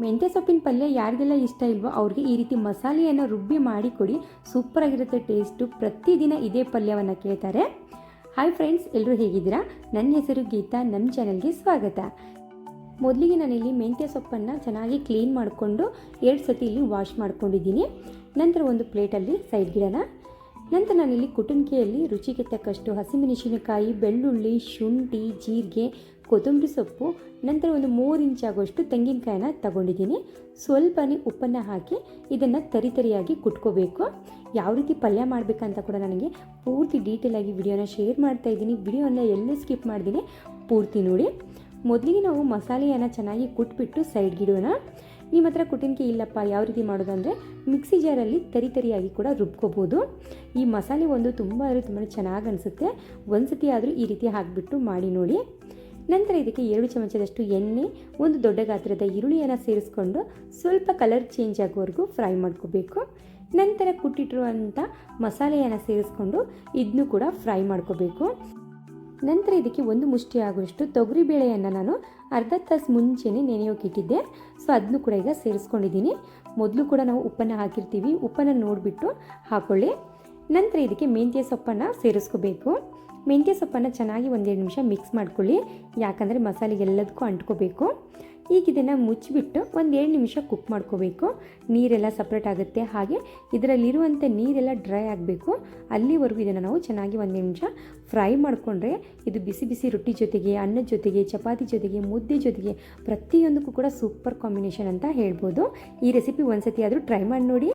ಮೆಂತ್ಯ ಸೊಪ್ಪಿನ ಪಲ್ಯ ಯಾರಿಗೆಲ್ಲ ಇಷ್ಟ ಇಲ್ವೋ ಅವ್ರಿಗೆ ಈ ರೀತಿ ಮಸಾಲೆಯನ್ನು ರುಬ್ಬಿ ಮಾಡಿ ಕೊಡಿ, ಸೂಪರಾಗಿರುತ್ತೆ ಟೇಸ್ಟು. ಪ್ರತಿದಿನ ಇದೇ ಪಲ್ಯವನ್ನು ಕೇಳ್ತಾರೆ. ಹಾಯ್ ಫ್ರೆಂಡ್ಸ್, ಎಲ್ಲರೂ ಹೇಗಿದ್ದೀರಾ? ನನ್ನ ಹೆಸರು ಗೀತಾ, ನಮ್ಮ ಚಾನಲ್ಗೆ ಸ್ವಾಗತ. ಮೊದಲಿಗೆ ನಾನಿಲ್ಲಿ ಮೆಂತ್ಯ ಸೊಪ್ಪನ್ನು ಚೆನ್ನಾಗಿ ಕ್ಲೀನ್ ಮಾಡಿಕೊಂಡು 2 ಸತಿ ಇಲ್ಲಿ ವಾಶ್ ಮಾಡ್ಕೊಂಡಿದ್ದೀನಿ. ನಂತರ ಒಂದು ಪ್ಲೇಟಲ್ಲಿ ಸೈಡ್ಗಿಡೋಣ. ನಂತರ ನಾನಿಲ್ಲಿ ಕುಟುಂಬೆಯಲ್ಲಿ ರುಚಿಗೆ ತಕ್ಕಷ್ಟು ಹಸಿಮೆಣಸಿನಕಾಯಿ, ಬೆಳ್ಳುಳ್ಳಿ, ಶುಂಠಿ, ಜೀರಿಗೆ, ಕೊತ್ತಂಬರಿ ಸೊಪ್ಪು, ನಂತರ ಒಂದು 3 ಇಂಚ್ ಆಗುವಷ್ಟು ತೆಂಗಿನಕಾಯಿನ ತಗೊಂಡಿದ್ದೀನಿ. ಸ್ವಲ್ಪನೇ ಉಪ್ಪನ್ನು ಹಾಕಿ ಇದನ್ನು ತರಿಯಾಗಿ ಕುಟ್ಕೋಬೇಕು. ಯಾವ ರೀತಿ ಪಲ್ಯ ಮಾಡಬೇಕಂತ ಕೂಡ ನನಗೆ ಪೂರ್ತಿ ಡೀಟೇಲಾಗಿ ವಿಡಿಯೋನ ಶೇರ್ ಮಾಡ್ತಾ ಇದ್ದೀನಿ. ವಿಡಿಯೋನ ಎಲ್ಲೂ ಸ್ಕಿಪ್ ಮಾಡ್ತೀನಿ, ಪೂರ್ತಿ ನೋಡಿ. ಮೊದಲಿಗೆ ನಾವು ಮಸಾಲೆಯನ್ನು ಚೆನ್ನಾಗಿ ಕುಟ್ಬಿಟ್ಟು ಸೈಡ್ಗಿಡೋಣ. ನಿಮ್ಮ ಹತ್ರ ಕುಟ್ಟಿನ್ಕೆ ಇಲ್ಲಪ್ಪ, ಯಾವ ರೀತಿ ಮಾಡೋದಂದರೆ ಮಿಕ್ಸಿ ಜಾರಲ್ಲಿ ತರಿಯಾಗಿ ಕೂಡ ರುಬ್ಕೋಬೋದು. ಈ ಮಸಾಲೆ ಒಂದು ತುಂಬ ಚೆನ್ನಾಗಿ ಅನಿಸುತ್ತೆ. ಒಂದು ಸತಿ ಆದರೂ ಈ ರೀತಿ ಹಾಕಿಬಿಟ್ಟು ಮಾಡಿ ನೋಡಿ. ನಂತರ ಇದಕ್ಕೆ 2 ಚಮಚದಷ್ಟು ಎಣ್ಣೆ, ಒಂದು ದೊಡ್ಡ ಗಾತ್ರದ ಈರುಳ್ಳಿಯನ್ನು ಸೇರಿಸ್ಕೊಂಡು ಸ್ವಲ್ಪ ಕಲರ್ ಚೇಂಜ್ ಆಗೋವರೆಗೂ ಫ್ರೈ ಮಾಡ್ಕೋಬೇಕು. ನಂತರ ಕುಟ್ಟಿಟ್ಟಿರುವಂಥ ಮಸಾಲೆಯನ್ನು ಸೇರಿಸ್ಕೊಂಡು ಇದನ್ನು ಕೂಡ ಫ್ರೈ ಮಾಡ್ಕೋಬೇಕು. ನಂತರ ಇದಕ್ಕೆ 1 ಮುಷ್ಟಿ ಆಗುವಷ್ಟು ತೊಗರಿಬೇಳೆಯನ್ನು ನಾನು ಅರ್ಧ ತಾಸು ಮುಂಚೆನೇ ನೆನೆಯೋಕ್ಕಿಟ್ಟಿದ್ದೆ. ಸೊ ಅದನ್ನು ಕೂಡ ಈಗ ಸೇರಿಸ್ಕೊಂಡಿದ್ದೀನಿ. ಮೊದಲು ಕೂಡ ನಾವು ಉಪ್ಪನ್ನು ಹಾಕಿರ್ತೀವಿ, ಉಪ್ಪನ್ನು ನೋಡಿಬಿಟ್ಟು ಹಾಕ್ಕೊಳ್ಳಿ. ನಂತರ ಇದಕ್ಕೆ ಮೆಂತ್ಯ ಸೊಪ್ಪನ್ನು ಸೇರಿಸ್ಕೋಬೇಕು. ಮೆಂತ್ಯ ಸೊಪ್ಪನ್ನು ಚೆನ್ನಾಗಿ 1-2 ನಿಮಿಷ ಮಿಕ್ಸ್ ಮಾಡ್ಕೊಳ್ಳಿ, ಯಾಕಂದರೆ ಮಸಾಲೆಗೆಲ್ಲದಕ್ಕೂ ಅಂಟ್ಕೋಬೇಕು. ಈಗ ಇದನ್ನು ಮುಚ್ಚಿಬಿಟ್ಟು 1-2 ನಿಮಿಷ ಕುಕ್ ಮಾಡ್ಕೋಬೇಕು. ನೀರೆಲ್ಲ ಸಪ್ರೇಟ್ ಆಗುತ್ತೆ, ಹಾಗೆ ಇದರಲ್ಲಿರುವಂಥ ನೀರೆಲ್ಲ ಡ್ರೈ ಆಗಬೇಕು. ಅಲ್ಲಿವರೆಗೂ ಇದನ್ನು ನಾವು ಚೆನ್ನಾಗಿ 1 ನಿಮಿಷ ಫ್ರೈ ಮಾಡಿಕೊಂಡ್ರೆ ಇದು ಬಿಸಿ ಬಿಸಿ ರೊಟ್ಟಿ ಜೊತೆಗೆ, ಅನ್ನದ ಜೊತೆಗೆ, ಚಪಾತಿ ಜೊತೆಗೆ, ಮುದ್ದೆ ಜೊತೆಗೆ ಪ್ರತಿಯೊಂದಕ್ಕೂ ಕೂಡ ಸೂಪರ್ ಕಾಂಬಿನೇಷನ್ ಅಂತ ಹೇಳ್ಬೋದು. ಈ ರೆಸಿಪಿ ಒಂದು ಸತಿ ಆದರೂ ಟ್ರೈ ಮಾಡಿ ನೋಡಿ.